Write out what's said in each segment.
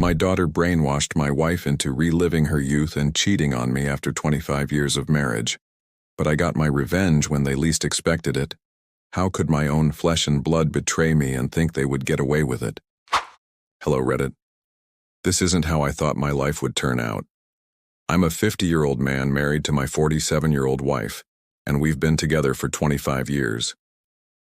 My daughter brainwashed my wife into reliving her youth and cheating on me after 25 years of marriage. But I got my revenge when they least expected it. How could my own flesh and blood betray me and think they would get away with it? Hello, Reddit. This isn't how I thought my life would turn out. I'm a 50-year-old man married to my 47-year-old wife, and we've been together for 25 years.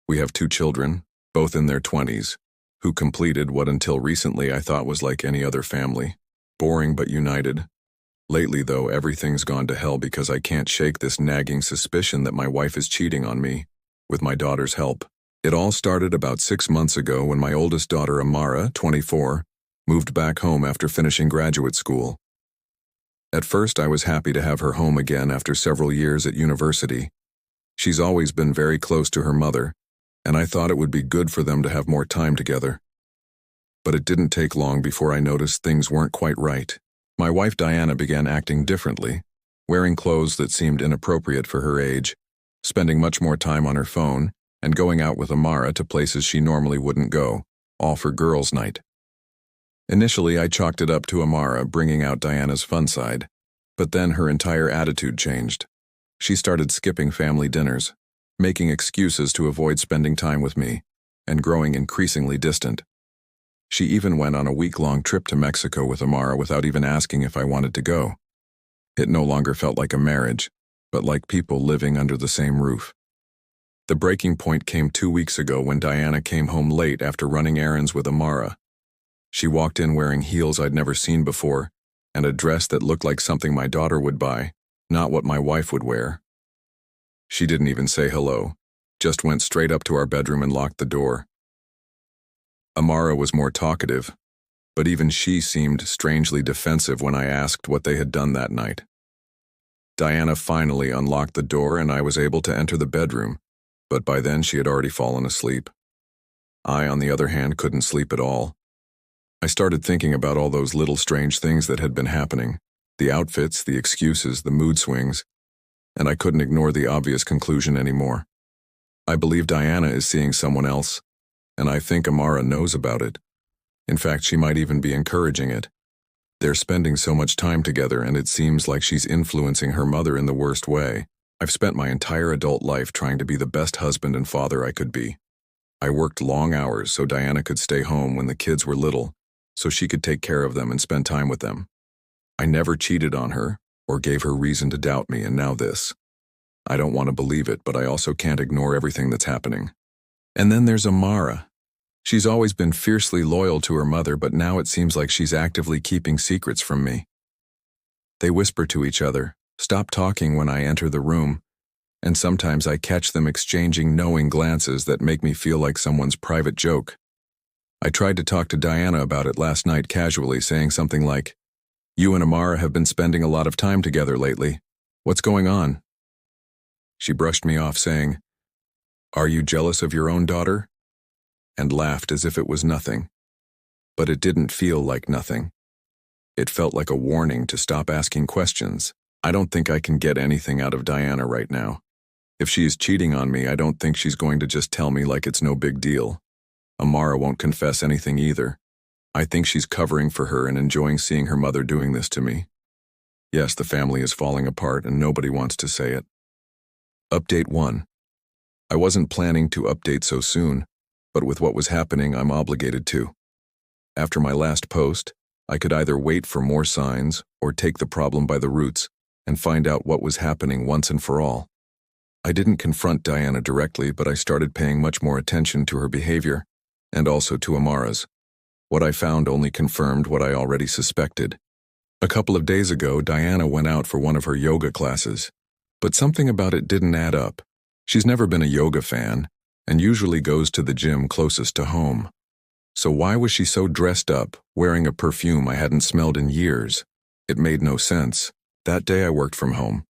We have 2 children, both in their 20s, who completed what until recently I thought was like any other family, boring but united. Lately, though, everything's gone to hell because I can't shake this nagging suspicion that my wife is cheating on me, with my daughter's help. It all started about 6 months ago when my oldest daughter, Amara, 24, moved back home after finishing graduate school. At first, I was happy to have her home again after several years at university. She's always been very close to her mother, and I thought it would be good for them to have more time together. But it didn't take long before I noticed things weren't quite right. My wife Diana began acting differently, wearing clothes that seemed inappropriate for her age, spending much more time on her phone, and going out with Amara to places she normally wouldn't go, all for girls' night. Initially, I chalked it up to Amara bringing out Diana's fun side, but then her entire attitude changed. She started skipping family dinners, making excuses to avoid spending time with me, and growing increasingly distant. She even went on a week-long trip to Mexico with Amara without even asking if I wanted to go. It no longer felt like a marriage, but like people living under the same roof. The breaking point came 2 weeks ago when Diana came home late after running errands with Amara. She walked in wearing heels I'd never seen before, and a dress that looked like something my daughter would buy, not what my wife would wear. She didn't even say hello, just went straight up to our bedroom and locked the door. Amara was more talkative, but even she seemed strangely defensive when I asked what they had done that night. Diana finally unlocked the door and I was able to enter the bedroom, but by then she had already fallen asleep. I, on the other hand, couldn't sleep at all. I started thinking about all those little strange things that had been happening, the outfits, the excuses, the mood swings, and I couldn't ignore the obvious conclusion anymore. I believe Diana is seeing someone else, and I think Amara knows about it. In fact, she might even be encouraging it. They're spending so much time together, and it seems like she's influencing her mother in the worst way. I've spent my entire adult life trying to be the best husband and father I could be. I worked long hours so Diana could stay home when the kids were little, so she could take care of them and spend time with them. I never cheated on her or gave her reason to doubt me, and now this. I don't want to believe it, but I also can't ignore everything that's happening. And then there's Amara. She's always been fiercely loyal to her mother, but now it seems like she's actively keeping secrets from me. They whisper to each other, stop talking when I enter the room, and sometimes I catch them exchanging knowing glances that make me feel like someone's private joke. I tried to talk to Diana about it last night casually, saying something like, "You and Amara have been spending a lot of time together lately. What's going on?" She brushed me off, saying, "Are you jealous of your own daughter?" and laughed as if it was nothing. But it didn't feel like nothing. It felt like a warning to stop asking questions. I don't think I can get anything out of Diana right now. If she is cheating on me, I don't think she's going to just tell me like it's no big deal. Amara won't confess anything either. I think she's covering for her and enjoying seeing her mother doing this to me. Yes, the family is falling apart and nobody wants to say it. Update 1. I wasn't planning to update so soon, but with what was happening, I'm obligated to. After my last post, I could either wait for more signs or take the problem by the roots and find out what was happening once and for all. I didn't confront Diana directly, but I started paying much more attention to her behavior, and also to Amara's. What I found only confirmed what I already suspected. A couple of days ago, Diana went out for one of her yoga classes, but something about it didn't add up. She's never been a yoga fan, and usually goes to the gym closest to home. So why was she so dressed up, wearing a perfume I hadn't smelled in years? It made no sense. That day I worked from home.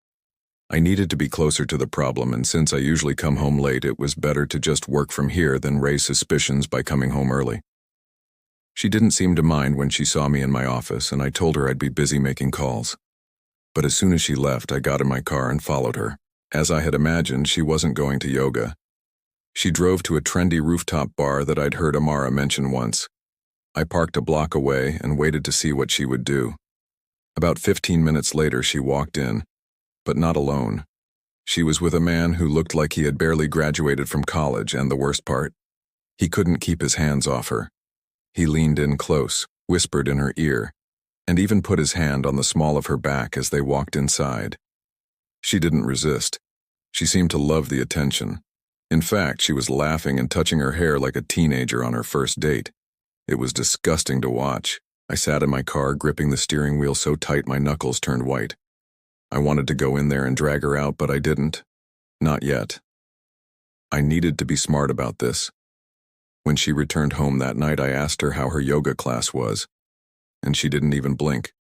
I needed to be closer to the problem, and since I usually come home late, it was better to just work from here than raise suspicions by coming home early. She didn't seem to mind when she saw me in my office, and I told her I'd be busy making calls. But as soon as she left, I got in my car and followed her. As I had imagined, she wasn't going to yoga. She drove to a trendy rooftop bar that I'd heard Amara mention once. I parked a block away and waited to see what she would do. About 15 minutes later, she walked in, but not alone. She was with a man who looked like he had barely graduated from college, and the worst part, he couldn't keep his hands off her. He leaned in close, whispered in her ear, and even put his hand on the small of her back as they walked inside. She didn't resist. She seemed to love the attention. In fact, she was laughing and touching her hair like a teenager on her first date. It was disgusting to watch. I sat in my car, gripping the steering wheel so tight my knuckles turned white. I wanted to go in there and drag her out, but I didn't. Not yet. I needed to be smart about this. When she returned home that night, I asked her how her yoga class was, and she didn't even blink.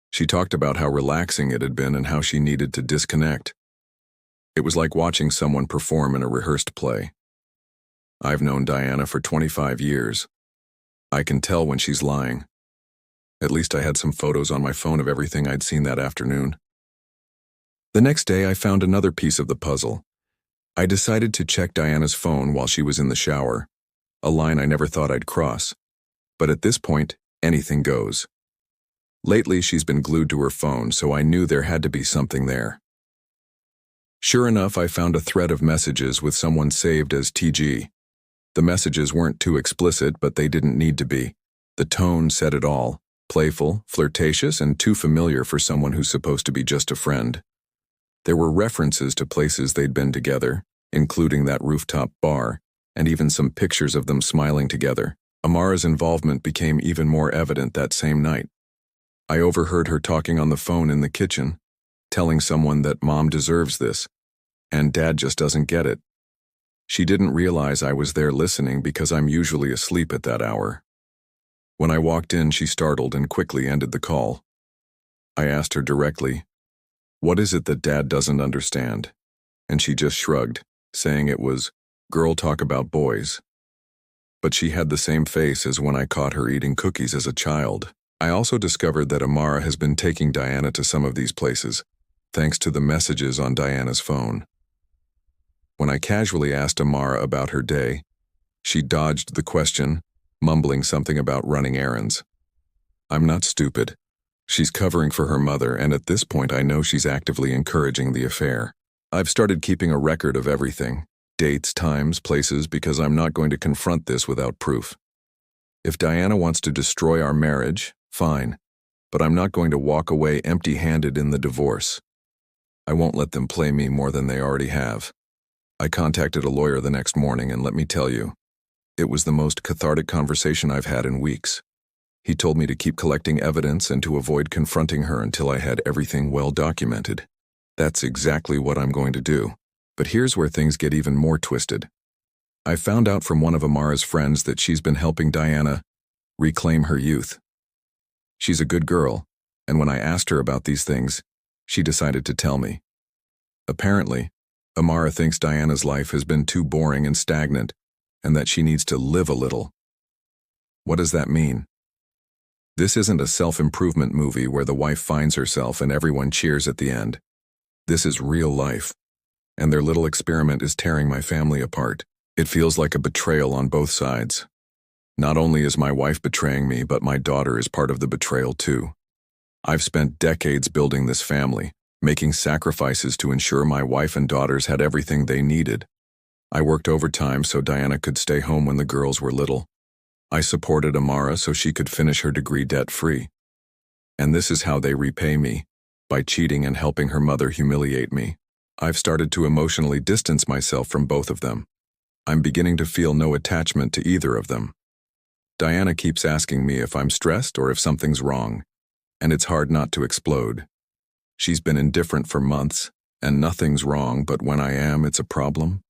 She talked about how relaxing it had been and how she needed to disconnect. It was like watching someone perform in a rehearsed play. I've known Diana for 25 years. I can tell when she's lying. At least I had some photos on my phone of everything I'd seen that afternoon. The next day, I found another piece of the puzzle. I decided to check Diana's phone while she was in the shower, a line I never thought I'd cross. But at this point, anything goes. Lately, she's been glued to her phone, so I knew there had to be something there. Sure enough, I found a thread of messages with someone saved as TG. The messages weren't too explicit, but they didn't need to be. The tone said it all: playful, flirtatious, and too familiar for someone who's supposed to be just a friend. There were references to places they'd been together, including that rooftop bar, and even some pictures of them smiling together. Amara's involvement became even more evident that same night. I overheard her talking on the phone in the kitchen, telling someone that Mom deserves this, and Dad just doesn't get it. She didn't realize I was there listening because I'm usually asleep at that hour. When I walked in, she startled and quickly ended the call. I asked her directly, "What is it that Dad doesn't understand?" And she just shrugged, saying it was girl talk about boys. But she had the same face as when I caught her eating cookies as a child. I also discovered that Amara has been taking Diana to some of these places, thanks to the messages on Diana's phone. When I casually asked Amara about her day, she dodged the question, mumbling something about running errands. I'm not stupid. She's covering for her mother, and at this point I know she's actively encouraging the affair. I've started keeping a record of everything, dates, times, places, because I'm not going to confront this without proof. If Diana wants to destroy our marriage, fine, but I'm not going to walk away empty-handed in the divorce. I won't let them play me more than they already have. I contacted a lawyer the next morning, and let me tell you, it was the most cathartic conversation I've had in weeks. He told me to keep collecting evidence and to avoid confronting her until I had everything well documented. That's exactly what I'm going to do. But here's where things get even more twisted. I found out from one of Amara's friends that she's been helping Diana reclaim her youth. She's a good girl, and when I asked her about these things, she decided to tell me. Apparently, Amara thinks Diana's life has been too boring and stagnant, and that she needs to live a little. What does that mean? This isn't a self-improvement movie where the wife finds herself and everyone cheers at the end. This is real life, and their little experiment is tearing my family apart. It feels like a betrayal on both sides. Not only is my wife betraying me, but my daughter is part of the betrayal too. I've spent decades building this family, making sacrifices to ensure my wife and daughters had everything they needed. I worked overtime so Diana could stay home when the girls were little. I supported Amara so she could finish her degree debt-free. And this is how they repay me, by cheating and helping her mother humiliate me. I've started to emotionally distance myself from both of them. I'm beginning to feel no attachment to either of them. Diana keeps asking me if I'm stressed or if something's wrong, and it's hard not to explode. She's been indifferent for months, and nothing's wrong, but when I am, it's a problem.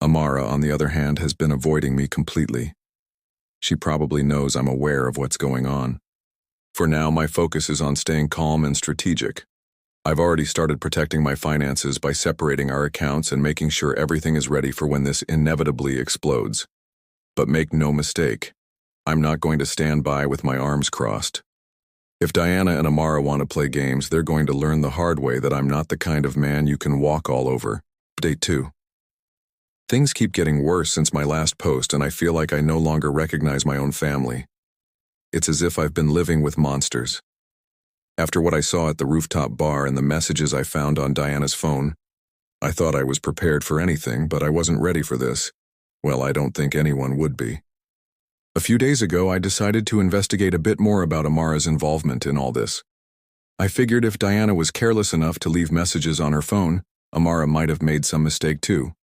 Amara, on the other hand, has been avoiding me completely. She probably knows I'm aware of what's going on. For now, my focus is on staying calm and strategic. I've already started protecting my finances by separating our accounts and making sure everything is ready for when this inevitably explodes. But make no mistake, I'm not going to stand by with my arms crossed. If Diana and Amara want to play games, they're going to learn the hard way that I'm not the kind of man you can walk all over. Update 2. Things keep getting worse since my last post, and I feel like I no longer recognize my own family. It's as if I've been living with monsters. After what I saw at the rooftop bar and the messages I found on Diana's phone, I thought I was prepared for anything, but I wasn't ready for this. Well, I don't think anyone would be. A few days ago, I decided to investigate a bit more about Amara's involvement in all this. I figured if Diana was careless enough to leave messages on her phone, Amara might have made some mistake too.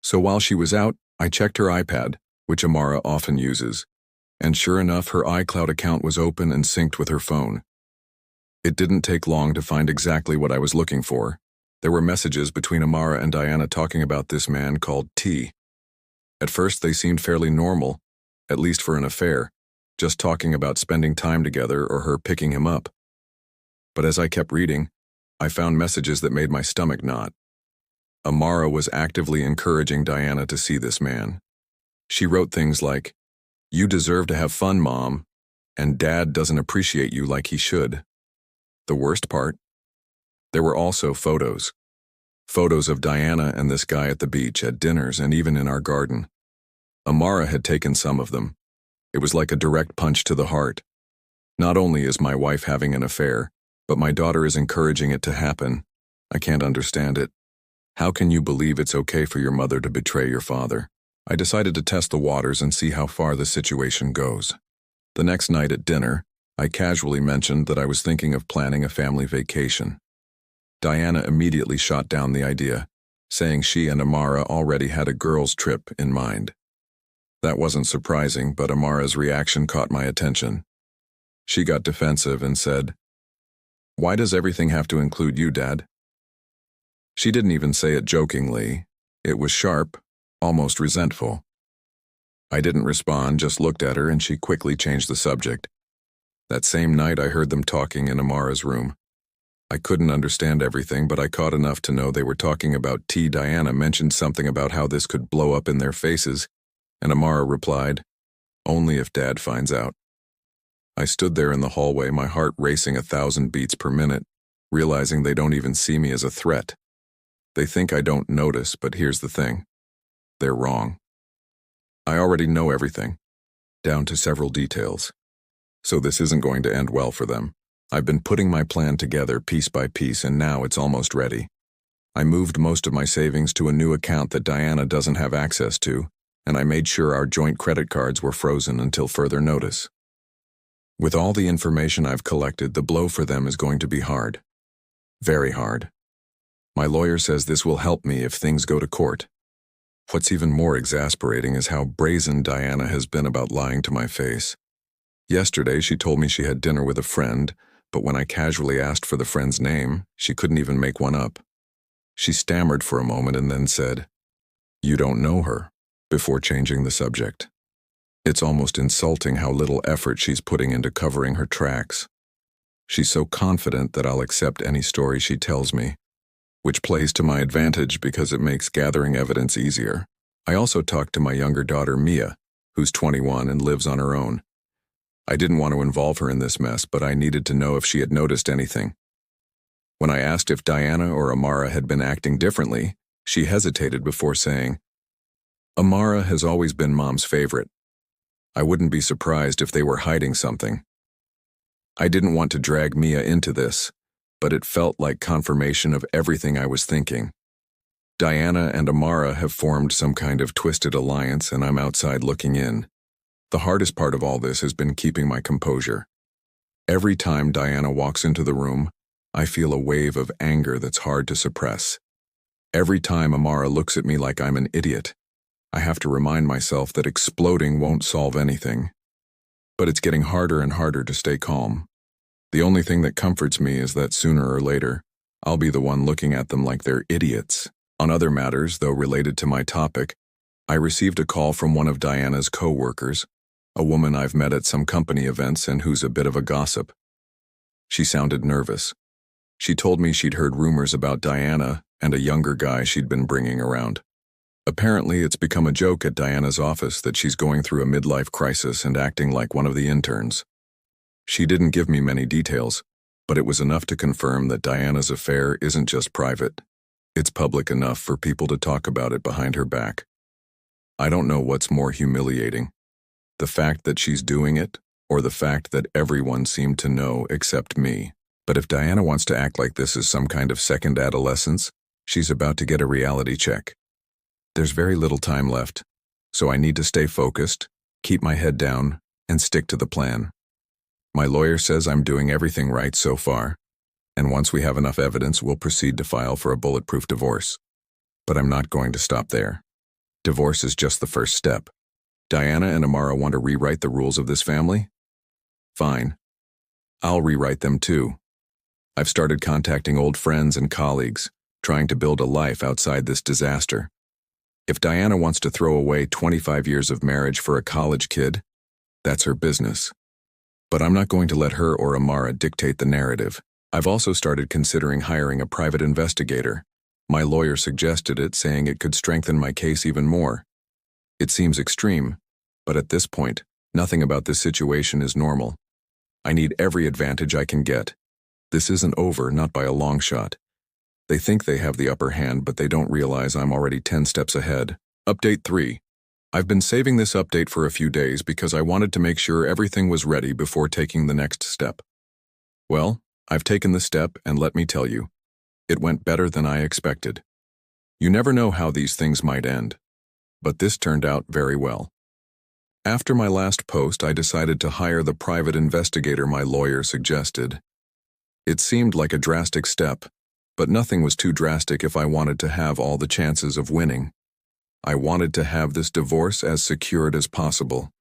So while she was out, I checked her iPad, which Amara often uses, and sure enough, her iCloud account was open and synced with her phone. It didn't take long to find exactly what I was looking for. There were messages between Amara and Diana talking about this man called T. At first, they seemed fairly normal, at least for an affair, just talking about spending time together or her picking him up. But as I kept reading, I found messages that made my stomach knot. Amara was actively encouraging Diana to see this man. She wrote things like, "You deserve to have fun, Mom, and Dad doesn't appreciate you like he should." The worst part? There were also photos. Photos of Diana and this guy at the beach, at dinners, and even in our garden. Amara had taken some of them. It was like a direct punch to the heart. Not only is my wife having an affair, but my daughter is encouraging it to happen. I can't understand it. How can you believe it's okay for your mother to betray your father? I decided to test the waters and see how far the situation goes. The next night at dinner, I casually mentioned that I was thinking of planning a family vacation. Diana immediately shot down the idea, saying she and Amara already had a girls' trip in mind. That wasn't surprising, but Amara's reaction caught my attention. She got defensive and said, "Why does everything have to include you, Dad?" She didn't even say it jokingly. It was sharp, almost resentful. I didn't respond, just looked at her, and she quickly changed the subject. That same night, I heard them talking in Amara's room. I couldn't understand everything, but I caught enough to know they were talking about T. Diana mentioned something about how this could blow up in their faces, and Amara replied, "Only if Dad finds out." I stood there in the hallway, my heart racing 1,000 beats per minute, realizing they don't even see me as a threat. They think I don't notice, but here's the thing. They're wrong. I already know everything, down to several details. So this isn't going to end well for them. I've been putting my plan together piece by piece, and now it's almost ready. I moved most of my savings to a new account that Diana doesn't have access to, and I made sure our joint credit cards were frozen until further notice. With all the information I've collected, the blow for them is going to be hard. Very hard. My lawyer says this will help me if things go to court. What's even more exasperating is how brazen Diana has been about lying to my face. Yesterday, she told me she had dinner with a friend, but when I casually asked for the friend's name, she couldn't even make one up. She stammered for a moment and then said, "You don't know her," before changing the subject. It's almost insulting how little effort she's putting into covering her tracks. She's so confident that I'll accept any story she tells me, which plays to my advantage because it makes gathering evidence easier. I also talked to my younger daughter, Mia, who's 21 and lives on her own. I didn't want to involve her in this mess, but I needed to know if she had noticed anything. When I asked if Diana or Amara had been acting differently, she hesitated before saying, "Amara has always been Mom's favorite. I wouldn't be surprised if they were hiding something." I didn't want to drag Mia into this, but it felt like confirmation of everything I was thinking. Diana and Amara have formed some kind of twisted alliance, and I'm outside looking in. The hardest part of all this has been keeping my composure. Every time Diana walks into the room, I feel a wave of anger that's hard to suppress. Every time Amara looks at me like I'm an idiot, I have to remind myself that exploding won't solve anything. But it's getting harder and harder to stay calm. The only thing that comforts me is that sooner or later, I'll be the one looking at them like they're idiots. On other matters, though related to my topic, I received a call from one of Diana's co-workers, a woman I've met at some company events and who's a bit of a gossip. She sounded nervous. She told me she'd heard rumors about Diana and a younger guy she'd been bringing around. Apparently, it's become a joke at Diana's office that she's going through a midlife crisis and acting like one of the interns. She didn't give me many details, but it was enough to confirm that Diana's affair isn't just private. It's public enough for people to talk about it behind her back. I don't know what's more humiliating, the fact that she's doing it, or the fact that everyone seemed to know except me. But if Diana wants to act like this is some kind of second adolescence, she's about to get a reality check. There's very little time left, so I need to stay focused, keep my head down, and stick to the plan. My lawyer says I'm doing everything right so far, and once we have enough evidence, we'll proceed to file for a bulletproof divorce. But I'm not going to stop there. Divorce is just the first step. Diana and Amara want to rewrite the rules of this family? Fine. I'll rewrite them too. I've started contacting old friends and colleagues, trying to build a life outside this disaster. If Diana wants to throw away 25 years of marriage for a college kid, that's her business. But I'm not going to let her or Amara dictate the narrative. I've also started considering hiring a private investigator. My lawyer suggested it, saying it could strengthen my case even more. It seems extreme, but at this point, nothing about this situation is normal. I need every advantage I can get. This isn't over, not by a long shot. They think they have the upper hand, but they don't realize I'm already 10 steps ahead. Update 3. I've been saving this update for a few days because I wanted to make sure everything was ready before taking the next step. Well, I've taken the step, and let me tell you, it went better than I expected. You never know how these things might end, but this turned out very well. After my last post, I decided to hire the private investigator my lawyer suggested. It seemed like a drastic step, but nothing was too drastic if I wanted to have all the chances of winning. I wanted to have this divorce as secured as possible.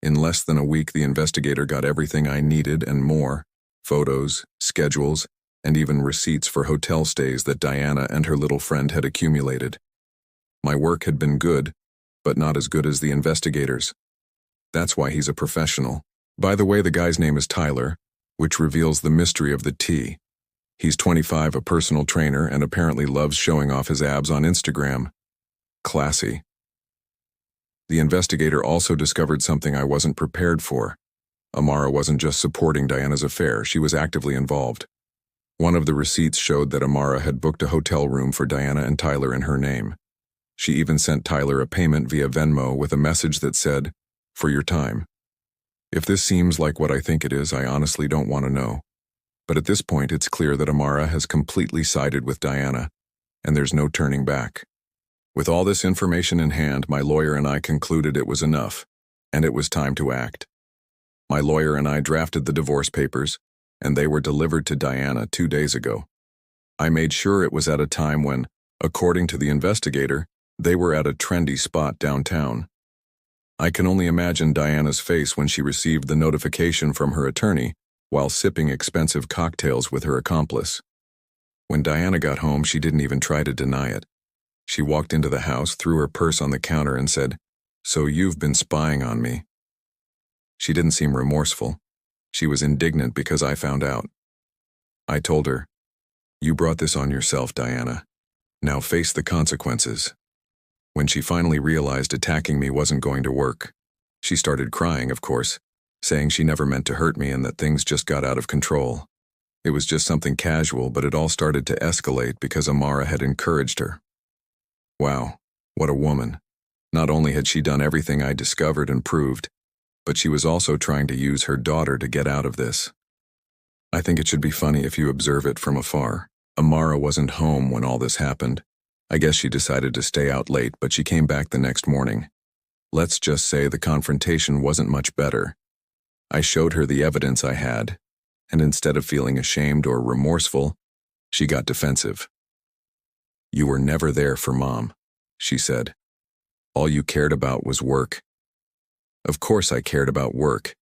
In less than a week, the investigator got everything I needed and more: photos, schedules, and even receipts for hotel stays that Diana and her little friend had accumulated. My work had been good, but not as good as the investigator's. That's why he's a professional. By the way, the guy's name is Tyler, which reveals the mystery of the T. He's 25, a personal trainer, and apparently loves showing off his abs on Instagram. Classy. The investigator also discovered something I wasn't prepared for. Amara wasn't just supporting Diana's affair, she was actively involved. One of the receipts showed that Amara had booked a hotel room for Diana and Tyler in her name. She even sent Tyler a payment via Venmo with a message that said, "For your time." If this seems like what I think it is, I honestly don't want to know. But at this point, it's clear that Amara has completely sided with Diana, and there's no turning back. With all this information in hand, my lawyer and I concluded it was enough, and it was time to act. My lawyer and I drafted the divorce papers, and they were delivered to Diana 2 days ago. I made sure it was at a time when, according to the investigator, they were at a trendy spot downtown. I can only imagine Diana's face when she received the notification from her attorney while sipping expensive cocktails with her accomplice. When Diana got home, she didn't even try to deny it. She walked into the house, threw her purse on the counter, and said, "So you've been spying on me." She didn't seem remorseful. She was indignant because I found out. I told her, "You brought this on yourself, Diana. Now face the consequences." When she finally realized attacking me wasn't going to work, she started crying, of course, saying she never meant to hurt me and that things just got out of control. It was just something casual, but it all started to escalate because Amara had encouraged her. Wow, what a woman. Not only had she done everything I discovered and proved, but she was also trying to use her daughter to get out of this. I think it should be funny if you observe it from afar. Amara wasn't home when all this happened. I guess she decided to stay out late, but she came back the next morning. Let's just say the confrontation wasn't much better. I showed her the evidence I had, and instead of feeling ashamed or remorseful, she got defensive. "You were never there for Mom," she said. "All you cared about was work." Of course I cared about work.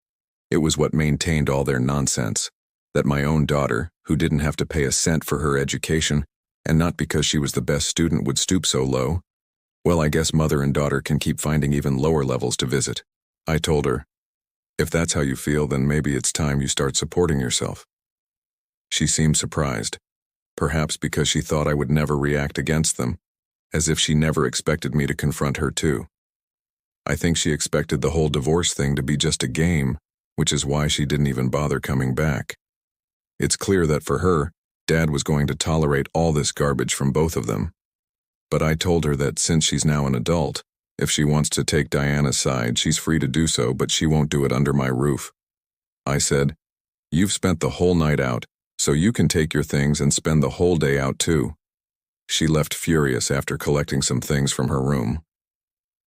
It was what maintained all their nonsense, that my own daughter, who didn't have to pay a cent for her education, and not because she was the best student, would stoop so low. Well, I guess mother and daughter can keep finding even lower levels to visit. I told her, "If that's how you feel, then maybe it's time you start supporting yourself." She seemed surprised, perhaps because she thought I would never react against them, as if she never expected me to confront her too. I think she expected the whole divorce thing to be just a game, which is why she didn't even bother coming back. It's clear that for her, Dad was going to tolerate all this garbage from both of them. But I told her that since she's now an adult, if she wants to take Diana's side, she's free to do so, but she won't do it under my roof. I said, "You've spent the whole night out, so you can take your things and spend the whole day out too." She left furious after collecting some things from her room.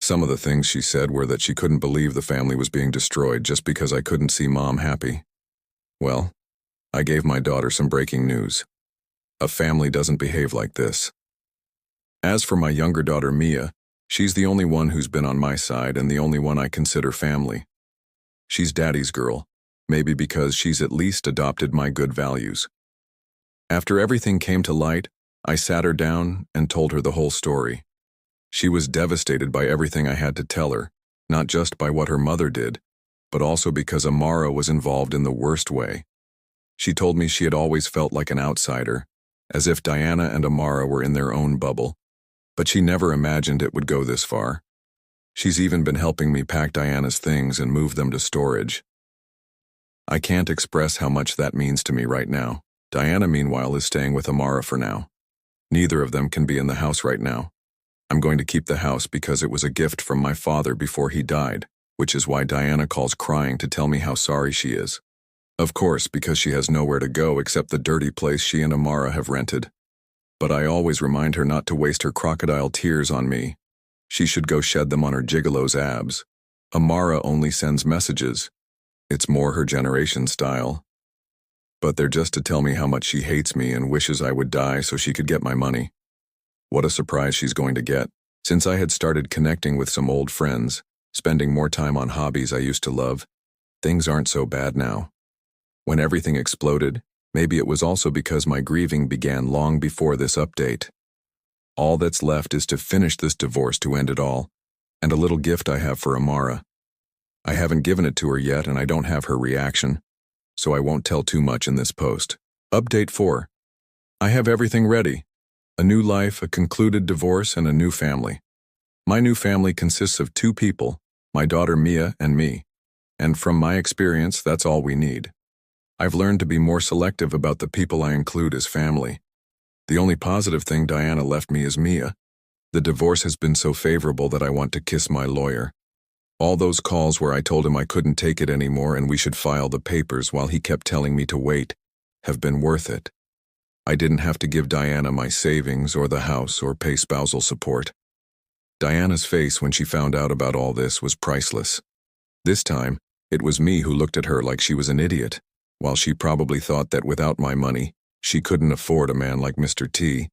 Some of the things she said were that she couldn't believe the family was being destroyed just because I couldn't see Mom happy. Well, I gave my daughter some breaking news. A family doesn't behave like this. As for my younger daughter Mia, she's the only one who's been on my side and the only one I consider family. She's Daddy's girl, maybe because she's at least adopted my good values. After everything came to light, I sat her down and told her the whole story. She was devastated by everything I had to tell her, not just by what her mother did, but also because Amara was involved in the worst way. She told me she had always felt like an outsider, as if Diana and Amara were in their own bubble, but she never imagined it would go this far. She's even been helping me pack Diana's things and move them to storage. I can't express how much that means to me right now. Diana, meanwhile, is staying with Amara for now. Neither of them can be in the house right now. I'm going to keep the house because it was a gift from my father before he died, which is why Diana calls crying to tell me how sorry she is. Of course, because she has nowhere to go except the dirty place she and Amara have rented. But I always remind her not to waste her crocodile tears on me. She should go shed them on her gigolo's abs. Amara only sends messages. It's more her generation style. But they're just to tell me how much she hates me and wishes I would die so she could get my money. What a surprise she's going to get. Since I had started connecting with some old friends, spending more time on hobbies I used to love, things aren't so bad now. When everything exploded, maybe it was also because my grieving began long before this update. All that's left is to finish this divorce to end it all, and a little gift I have for Amara. I haven't given it to her yet and I don't have her reaction, so I won't tell too much in this post. Update 4. I have everything ready. A new life, a concluded divorce, and a new family. My new family consists of 2 people, my daughter Mia and me. And from my experience, that's all we need. I've learned to be more selective about the people I include as family. The only positive thing Diana left me is Mia. The divorce has been so favorable that I want to kiss my lawyer. All those calls where I told him I couldn't take it anymore and we should file the papers while he kept telling me to wait have been worth it. I didn't have to give Diana my savings or the house or pay spousal support. Diana's face when she found out about all this was priceless. This time, it was me who looked at her like she was an idiot, while she probably thought that without my money, she couldn't afford a man like Mr. T.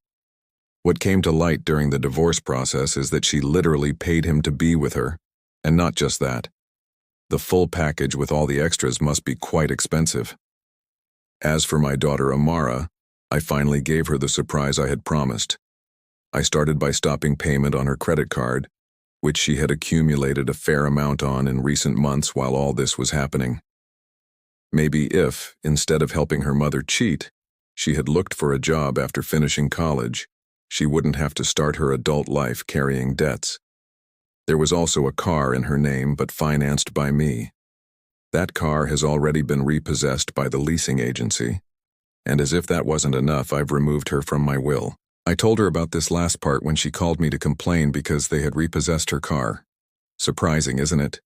What came to light during the divorce process is that she literally paid him to be with her, and not just that. The full package with all the extras must be quite expensive. As for my daughter Amara, I finally gave her the surprise I had promised. I started by stopping payment on her credit card, which she had accumulated a fair amount on in recent months while all this was happening. Maybe if, instead of helping her mother cheat, she had looked for a job after finishing college, she wouldn't have to start her adult life carrying debts. There was also a car in her name but financed by me. That car has already been repossessed by the leasing agency. And as if that wasn't enough, I've removed her from my will. I told her about this last part when she called me to complain because they had repossessed her car. Surprising, isn't it?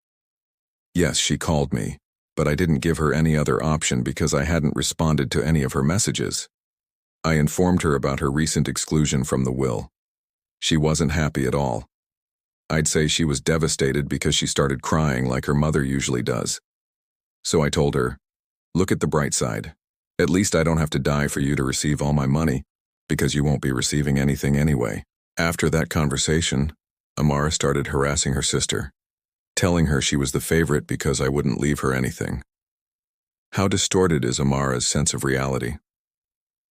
Yes, she called me, but I didn't give her any other option because I hadn't responded to any of her messages. I informed her about her recent exclusion from the will. She wasn't happy at all. I'd say she was devastated because she started crying like her mother usually does. So I told her, "Look at the bright side. At least I don't have to die for you to receive all my money, because you won't be receiving anything anyway." After that conversation, Amara started harassing her sister, telling her she was the favorite because I wouldn't leave her anything. How distorted is Amara's sense of reality?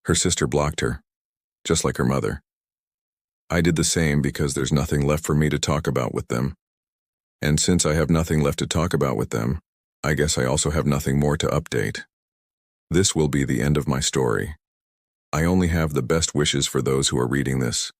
Her sister blocked her, just like her mother. I did the same because there's nothing left for me to talk about with them. And since I have nothing left to talk about with them, I guess I also have nothing more to update. This will be the end of my story. I only have the best wishes for those who are reading this.